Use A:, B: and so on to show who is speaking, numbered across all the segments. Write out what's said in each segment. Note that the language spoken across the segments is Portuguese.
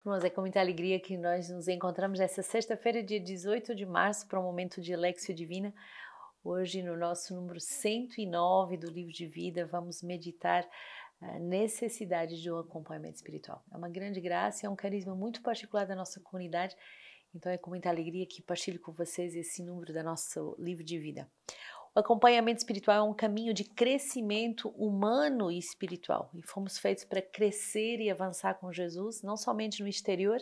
A: Irmãos, é com muita alegria que nós nos encontramos nessa sexta-feira, dia 18 de março, para um momento de Lexio Divina. Hoje, no nosso número 109 do Livro de Vida, vamos meditar a necessidade de um acompanhamento espiritual. É uma grande graça, é um carisma muito particular da nossa comunidade, então é com muita alegria que partilho com vocês esse número do nosso Livro de Vida. O acompanhamento espiritual é um caminho de crescimento humano e espiritual. E fomos feitos para crescer e avançar com Jesus, não somente no exterior,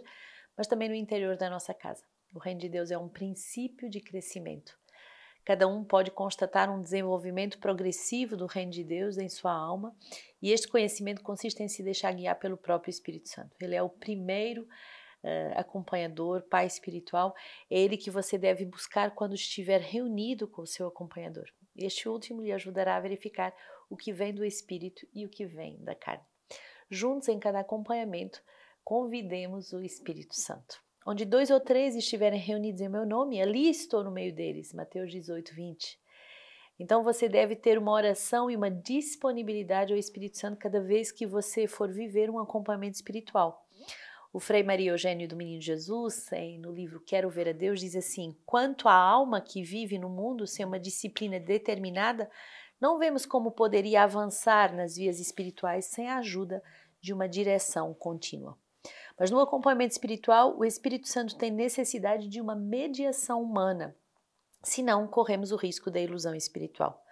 A: mas também no interior da nossa casa. O reino de Deus é um princípio de crescimento. Cada um pode constatar um desenvolvimento progressivo do reino de Deus em sua alma, e este conhecimento consiste em se deixar guiar pelo próprio Espírito Santo. Ele é o primeiro acompanhador, pai espiritual, é ele que você deve buscar quando estiver reunido com o seu acompanhador. Este último lhe ajudará a verificar o que vem do espírito e o que vem da carne. Juntos, em cada acompanhamento, convidemos o Espírito Santo. Onde 2 ou 3 estiverem reunidos em meu nome, ali estou no meio deles. Mateus 18, 20. Então você deve ter uma oração e uma disponibilidade ao Espírito Santo cada vez que você for viver um acompanhamento espiritual. O Frei Maria Eugênio do Menino Jesus, no livro Quero Ver a Deus, diz assim: quanto à alma que vive no mundo sem uma disciplina determinada, não vemos como poderia avançar nas vias espirituais sem a ajuda de uma direção contínua. Mas no acompanhamento espiritual, o Espírito Santo tem necessidade de uma mediação humana, senão corremos o risco da ilusão espiritual.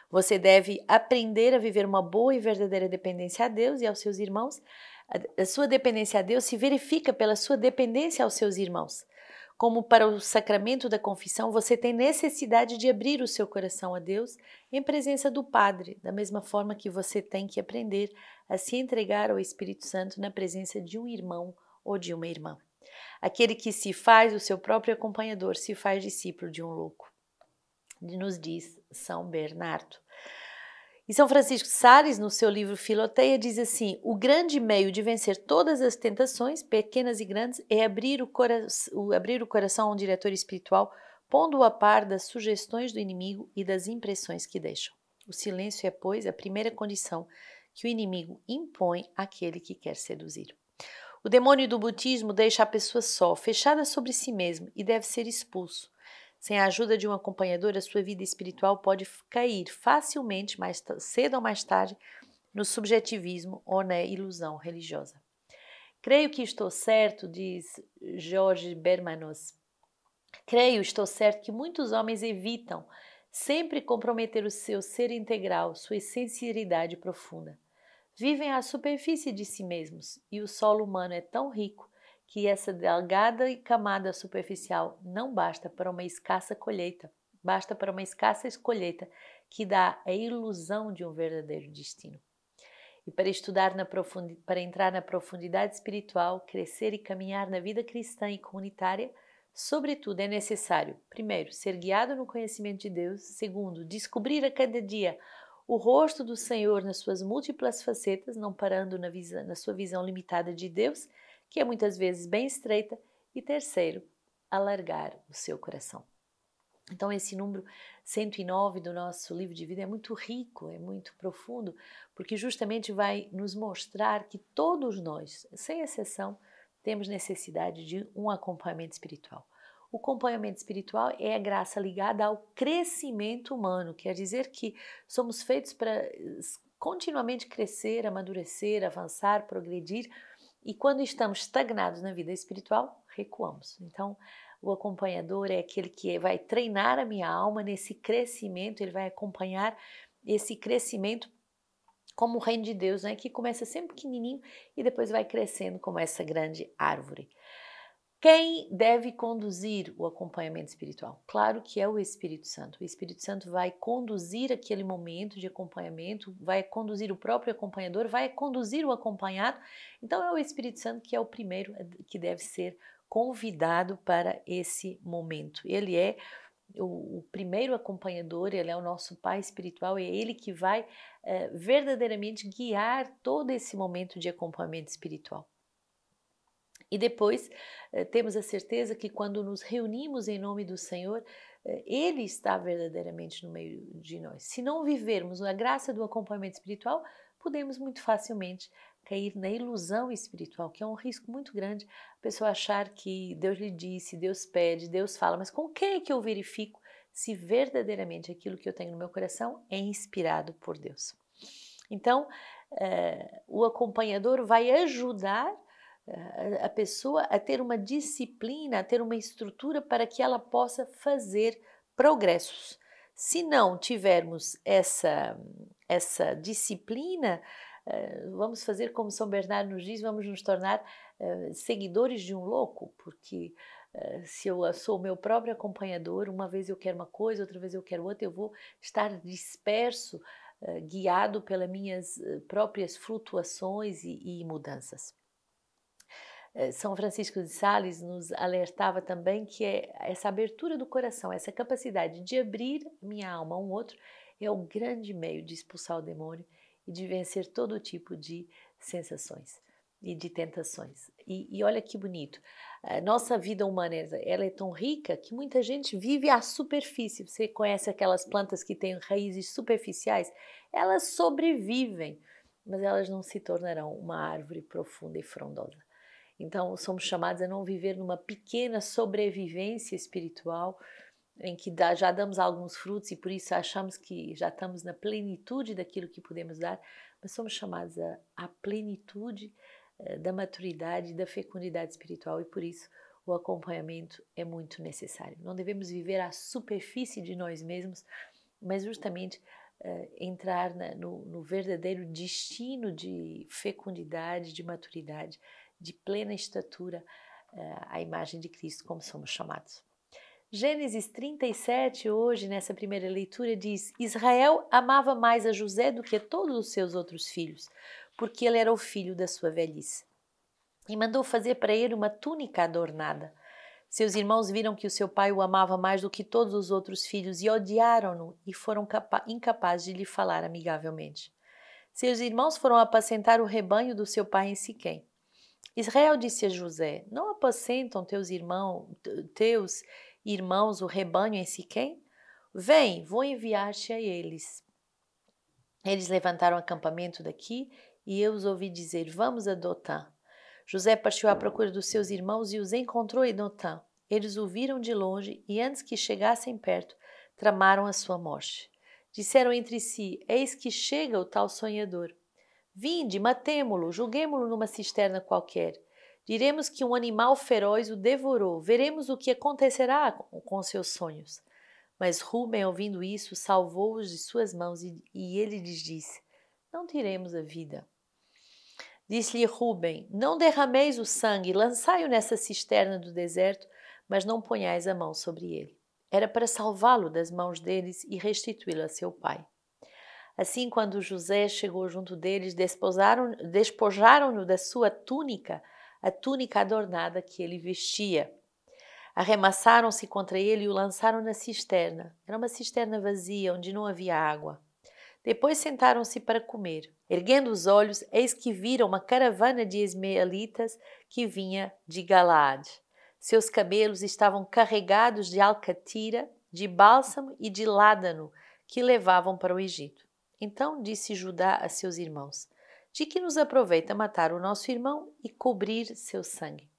A: Você deve aprender a viver uma boa e verdadeira dependência a Deus e aos seus irmãos. A sua dependência a Deus se verifica pela sua dependência aos seus irmãos. Como para o sacramento da confissão, você tem necessidade de abrir o seu coração a Deus em presença do Padre, da mesma forma que você tem que aprender a se entregar ao Espírito Santo na presença de um irmão ou de uma irmã. Aquele que se faz o seu próprio acompanhador se faz discípulo de um louco, nos diz São Bernardo. E São Francisco de Sales, no seu livro Filoteia, diz assim: o grande meio de vencer todas as tentações, pequenas e grandes, é abrir o coração a um diretor espiritual, pondo-o a par das sugestões do inimigo e das impressões que deixam. O silêncio é, pois, a primeira condição que o inimigo impõe àquele que quer seduzir. O demônio do mutismo deixa a pessoa só, fechada sobre si mesmo, e deve ser expulso. Sem a ajuda de um acompanhador, a sua vida espiritual pode cair facilmente, mais cedo ou mais tarde, no subjetivismo ou na ilusão religiosa. Creio que estou certo, diz Jorge Bermanos. Estou certo que muitos homens evitam sempre comprometer o seu ser integral, sua sinceridade profunda. Vivem à superfície de si mesmos, e o solo humano é tão rico que essa delgada camada superficial não basta para uma escassa colheita, que dá a ilusão de um verdadeiro destino. E para entrar na profundidade espiritual, crescer e caminhar na vida cristã e comunitária, sobretudo é necessário, primeiro, ser guiado no conhecimento de Deus, segundo, descobrir a cada dia o rosto do Senhor nas suas múltiplas facetas, não parando na sua visão limitada de Deus, que é muitas vezes bem estreita, e terceiro, alargar o seu coração. Então esse número 109 do nosso livro de vida é muito rico, é muito profundo, porque justamente vai nos mostrar que todos nós, sem exceção, temos necessidade de um acompanhamento espiritual. O acompanhamento espiritual é a graça ligada ao crescimento humano, quer dizer que somos feitos para continuamente crescer, amadurecer, avançar, progredir, e quando estamos estagnados na vida espiritual, recuamos. Então, o acompanhador é aquele que vai treinar a minha alma nesse crescimento, ele vai acompanhar esse crescimento como o reino de Deus, né? Que começa sempre pequenininho e depois vai crescendo como essa grande árvore. Quem deve conduzir o acompanhamento espiritual? Claro que é o Espírito Santo. O Espírito Santo vai conduzir aquele momento de acompanhamento, vai conduzir o próprio acompanhador, vai conduzir o acompanhado. Então é o Espírito Santo que é o primeiro que deve ser convidado para esse momento. Ele é o primeiro acompanhador, ele é o nosso pai espiritual, é ele que vai verdadeiramente guiar todo esse momento de acompanhamento espiritual. E depois temos a certeza que quando nos reunimos em nome do Senhor, Ele está verdadeiramente no meio de nós. Se não vivermos a graça do acompanhamento espiritual, podemos muito facilmente cair na ilusão espiritual, que é um risco muito grande, a pessoa achar que Deus lhe disse, Deus pede, Deus fala, mas com quem é que eu verifico se verdadeiramente aquilo que eu tenho no meu coração é inspirado por Deus? Então, o acompanhador vai ajudar a pessoa a ter uma disciplina, a ter uma estrutura para que ela possa fazer progressos. Se não tivermos essa disciplina, vamos fazer como São Bernardo nos diz, vamos nos tornar seguidores de um louco, porque se eu sou o meu próprio acompanhador, uma vez eu quero uma coisa, outra vez eu quero outra, eu vou estar disperso, guiado pelas minhas próprias flutuações e mudanças. São Francisco de Sales nos alertava também que essa abertura do coração, essa capacidade de abrir minha alma a um outro, é o grande meio de expulsar o demônio e de vencer todo tipo de sensações e de tentações. E olha que bonito, a nossa vida humana ela é tão rica que muita gente vive à superfície. Você conhece aquelas plantas que têm raízes superficiais? Elas sobrevivem, mas elas não se tornarão uma árvore profunda e frondosa. Então, somos chamados a não viver numa pequena sobrevivência espiritual, em que já damos alguns frutos e por isso achamos que já estamos na plenitude daquilo que podemos dar, mas somos chamados à plenitude da maturidade, da fecundidade espiritual e por isso o acompanhamento é muito necessário. Não devemos viver à superfície de nós mesmos, mas justamente entrar no verdadeiro destino de fecundidade, de maturidade, de plena estatura à imagem de Cristo, como somos chamados. Gênesis 37, hoje, nessa primeira leitura, diz: Israel amava mais a José do que a todos os seus outros filhos, porque ele era o filho da sua velhice. E mandou fazer para ele uma túnica adornada. Seus irmãos viram que o seu pai o amava mais do que todos os outros filhos e odiaram-no e foram incapazes de lhe falar amigavelmente. Seus irmãos foram apacentar o rebanho do seu pai em Siquém. Israel disse a José: Não apacentam teus irmãos o rebanho em Siquém? Vem, vou enviar-te a eles. Eles levantaram acampamento daqui e eu os ouvi dizer: Vamos a Dotã. José partiu à procura dos seus irmãos e os encontrou em Dotã. Eles o viram de longe e, antes que chegassem perto, tramaram a sua morte. Disseram entre si: Eis que chega o tal sonhador. Vinde, matemo-lo, julguemo-lo numa cisterna qualquer. Diremos que um animal feroz o devorou. Veremos o que acontecerá com seus sonhos. Mas Rúben, ouvindo isso, salvou-os de suas mãos e ele lhes disse: Não tiremos a vida. Disse-lhe Rúben: Não derrameis o sangue, lançai-o nessa cisterna do deserto, mas não ponhais a mão sobre ele. Era para salvá-lo das mãos deles e restituí-lo a seu pai. Assim, quando José chegou junto deles, despojaram-no da sua túnica, a túnica adornada que ele vestia. Arremassaram-se contra ele e o lançaram na cisterna. Era uma cisterna vazia, onde não havia água. Depois sentaram-se para comer. Erguendo os olhos, eis que viram uma caravana de ismaelitas que vinha de Galaade. Seus cabelos estavam carregados de alcatira, de bálsamo e de ládano, que levavam para o Egito. Então disse Judá a seus irmãos: De que nos aproveita matar o nosso irmão e cobrir seu sangue?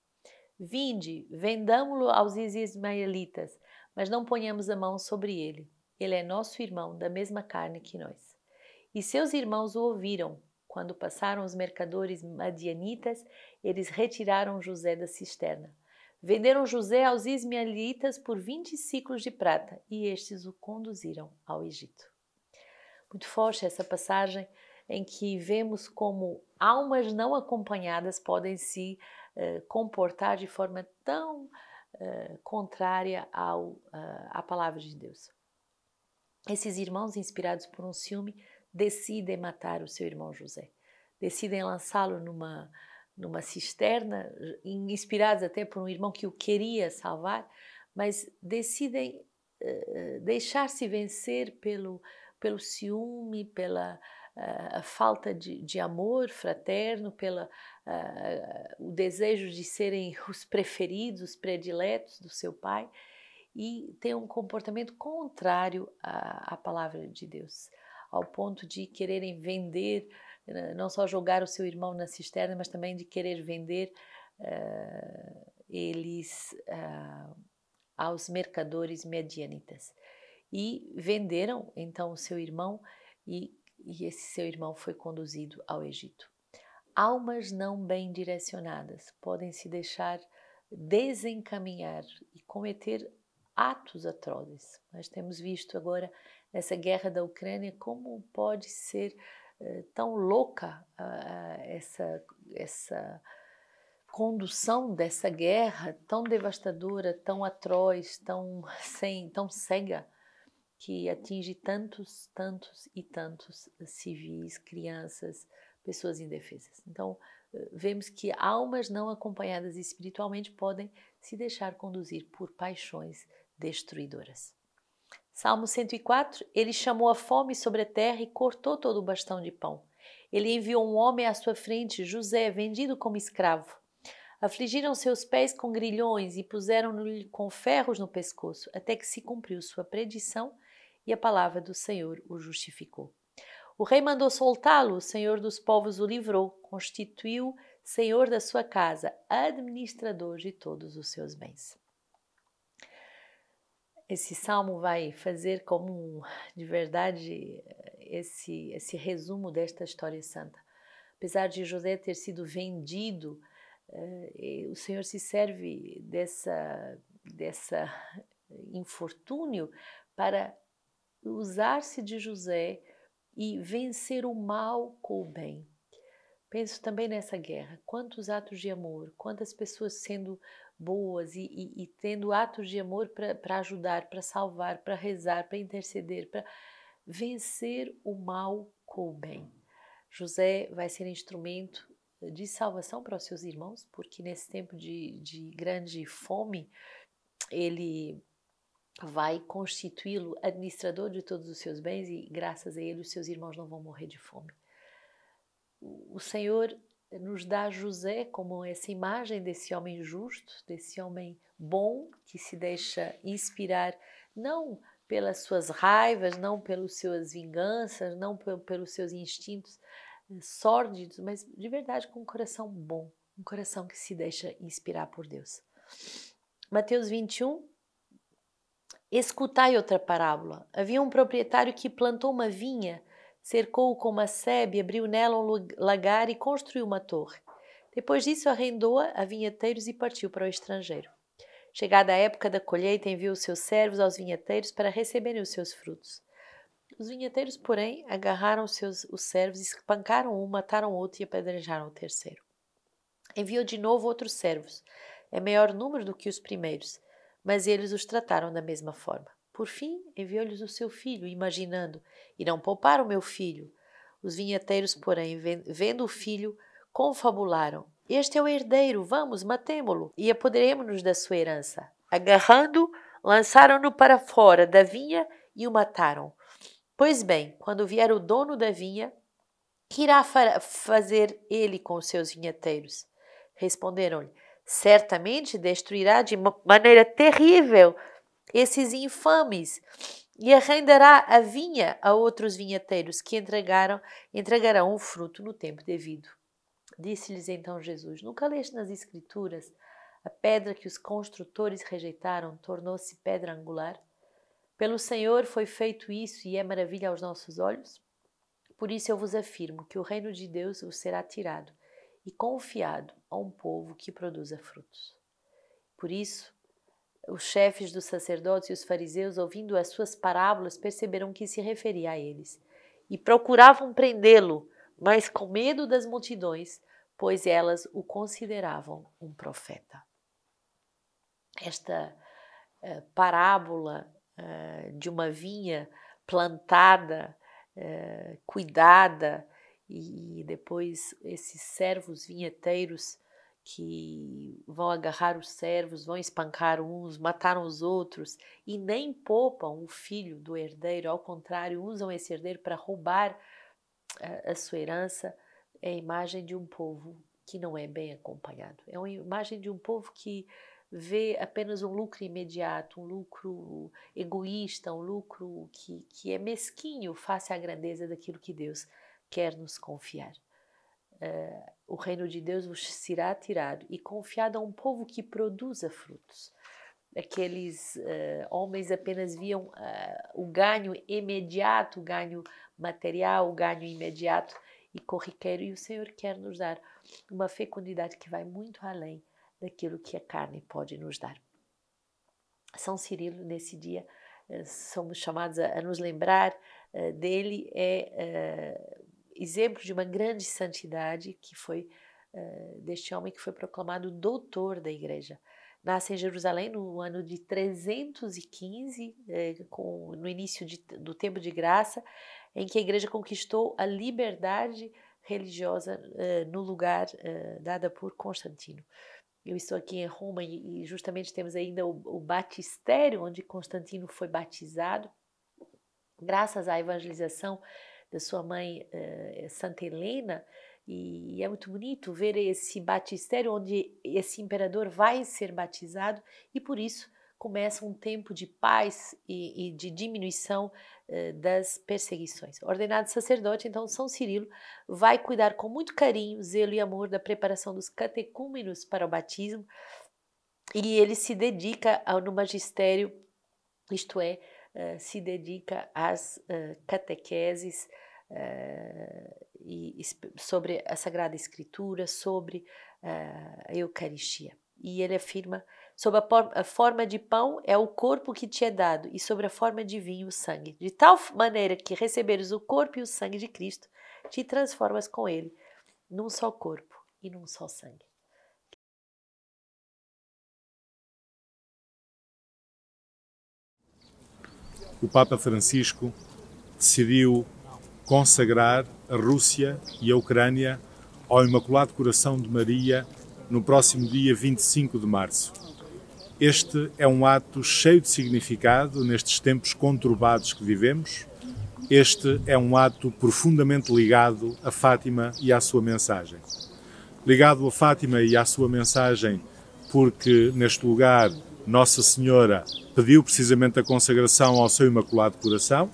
A: Vinde, vendamo-lo aos ismaelitas, mas não ponhamos a mão sobre ele. Ele é nosso irmão, da mesma carne que nós. E seus irmãos o ouviram. Quando passaram os mercadores madianitas, eles retiraram José da cisterna. Venderam José aos ismaelitas por 20 ciclos de prata, e estes o conduziram ao Egito. Muito forte essa passagem em que vemos como almas não acompanhadas podem se comportar de forma tão contrária à palavra de Deus. Esses irmãos, inspirados por um ciúme, decidem matar o seu irmão José. Decidem lançá-lo numa cisterna, inspirados até por um irmão que o queria salvar, mas decidem deixar-se vencer pelo ciúme, pela a falta de amor fraterno, o desejo de serem os preferidos, os prediletos do seu pai, e tem um comportamento contrário à palavra de Deus, ao ponto de quererem vender não só jogar o seu irmão na cisterna, mas também de querer vender eles aos mercadores medianitas. E venderam então o seu irmão e esse seu irmão foi conduzido ao Egito. Almas não bem direcionadas podem se deixar desencaminhar e cometer atos atrozes. Nós temos visto agora nessa guerra da Ucrânia como pode ser tão louca essa condução dessa guerra tão devastadora, tão atroz, tão cega, que atinge tantos e tantos civis, crianças, pessoas indefesas. Então, vemos que almas não acompanhadas espiritualmente podem se deixar conduzir por paixões destruidoras. Salmo 104, ele chamou a fome sobre a terra e cortou todo o bastão de pão. Ele enviou um homem à sua frente, José, vendido como escravo. Afligiram seus pés com grilhões e puseram-lhe com ferros no pescoço, até que se cumpriu sua predição e a palavra do Senhor o justificou. O rei mandou soltá-lo, o Senhor dos povos o livrou, constituiu senhor da sua casa, administrador de todos os seus bens. Esse salmo vai fazer como, de verdade, esse resumo desta história santa. Apesar de José ter sido vendido, o Senhor se serve dessa infortúnio para usar-se de José e vencer o mal com o bem. Penso também nessa guerra, quantos atos de amor, quantas pessoas sendo boas e tendo atos de amor para ajudar, para salvar, para rezar, para interceder, para vencer o mal com o bem. José vai ser instrumento de salvação para os seus irmãos, porque nesse tempo de grande fome, ele vai constituí-lo administrador de todos os seus bens e graças a ele os seus irmãos não vão morrer de fome. O Senhor nos dá José como essa imagem desse homem justo, desse homem bom que se deixa inspirar não pelas suas raivas, não pelas suas vinganças, não pelos seus instintos sórdidos, mas de verdade com um coração bom, um coração que se deixa inspirar por Deus. Mateus 21. Escutai outra parábola. Havia um proprietário que plantou uma vinha, cercou-o com uma sebe, abriu nela um lagar e construiu uma torre. Depois disso arrendou-a a vinhateiros e partiu para o estrangeiro. Chegada a época da colheita, enviou os seus servos aos vinhateiros para receberem os seus frutos. Os vinhateiros, porém, agarraram os servos, espancaram um, mataram outro e apedrejaram o terceiro. Enviou de novo outros servos, maior número do que os primeiros, mas eles os trataram da mesma forma. Por fim, enviou-lhes o seu filho, imaginando, irão poupar o meu filho. Os vinhateiros, porém, vendo o filho, confabularam. Este é o herdeiro, vamos, matemo-lo e apoderemo-nos da sua herança. Agarrando-o, lançaram-no para fora da vinha e o mataram. Pois bem, quando vier o dono da vinha, que irá fazer ele com os seus vinhateiros? Responderam-lhe, certamente destruirá de maneira terrível esses infames e arrendará a vinha a outros vinhateiros que entregarão o fruto no tempo devido. Disse-lhes então Jesus, nunca leste nas Escrituras, a pedra que os construtores rejeitaram tornou-se pedra angular? Pelo Senhor foi feito isso e é maravilha aos nossos olhos? Por isso eu vos afirmo que o reino de Deus vos será tirado e confiado a um povo que produza frutos. Por isso, os chefes dos sacerdotes e os fariseus, ouvindo as suas parábolas, perceberam que se referia a eles e procuravam prendê-lo, mas com medo das multidões, pois elas o consideravam um profeta. Esta parábola de uma vinha plantada, cuidada, e depois esses servos vinheteiros que vão agarrar os servos, vão espancar uns, mataram os outros e nem poupam o filho do herdeiro, ao contrário, usam esse herdeiro para roubar a sua herança, é a imagem de um povo que não é bem acompanhado. É uma imagem de um povo que vê apenas um lucro imediato, um lucro egoísta, um lucro que é mesquinho face à grandeza daquilo que Deus quer nos confiar. O reino de Deus vos será tirado e confiado a um povo que produza frutos. Aqueles homens apenas viam o ganho imediato, o ganho material, o ganho imediato e corriqueiro, e o Senhor quer nos dar uma fecundidade que vai muito além daquilo que a carne pode nos dar. São Cirilo, nesse dia, somos chamados a nos lembrar dele, exemplo de uma grande santidade que foi deste homem que foi proclamado doutor da igreja. Nasce em Jerusalém no ano de 315, no início do tempo de graça, em que a igreja conquistou a liberdade religiosa no lugar dada por Constantino. Eu estou aqui em Roma e justamente temos ainda o batistério onde Constantino foi batizado, graças à evangelização da sua mãe Santa Helena. E é muito bonito ver esse batistério onde esse imperador vai ser batizado, e por isso começa um tempo de paz e de diminuição das perseguições. Ordenado sacerdote, então, São Cirilo vai cuidar com muito carinho, zelo e amor da preparação dos catecúmenos para o batismo, e ele se dedica no magistério, isto é, se dedica às catequeses sobre a Sagrada Escritura, sobre a Eucaristia. E ele afirma: sob a forma de pão é o corpo que te é dado, e sobre a forma de vinho o sangue. De tal maneira que receberes o corpo e o sangue de Cristo, te transformas com ele num só corpo e num só sangue.
B: O Papa Francisco decidiu consagrar a Rússia e a Ucrânia ao Imaculado Coração de Maria no próximo dia 25 de março. Este é um ato cheio de significado nestes tempos conturbados que vivemos. Este é um ato profundamente ligado a Fátima e à sua mensagem. Ligado a Fátima e à sua mensagem porque neste lugar Nossa Senhora pediu precisamente a consagração ao seu Imaculado Coração.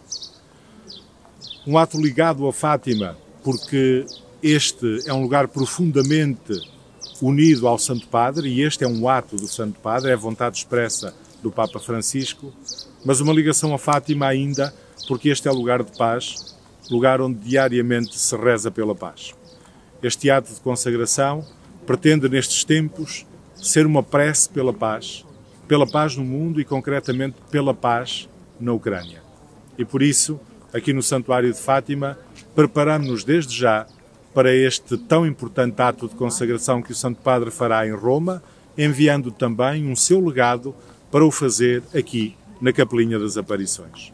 B: Um ato ligado a Fátima porque este é um lugar profundamente unido ao Santo Padre, e este é um ato do Santo Padre, é a vontade expressa do Papa Francisco, mas uma ligação a Fátima ainda porque este é lugar de paz, lugar onde diariamente se reza pela paz. Este ato de consagração pretende nestes tempos ser uma prece pela paz no mundo e concretamente pela paz na Ucrânia. E por isso, aqui no Santuário de Fátima, preparamos-nos desde já para este tão importante ato de consagração que o Santo Padre fará em Roma, enviando também um seu legado para o fazer aqui na Capelinha das Aparições.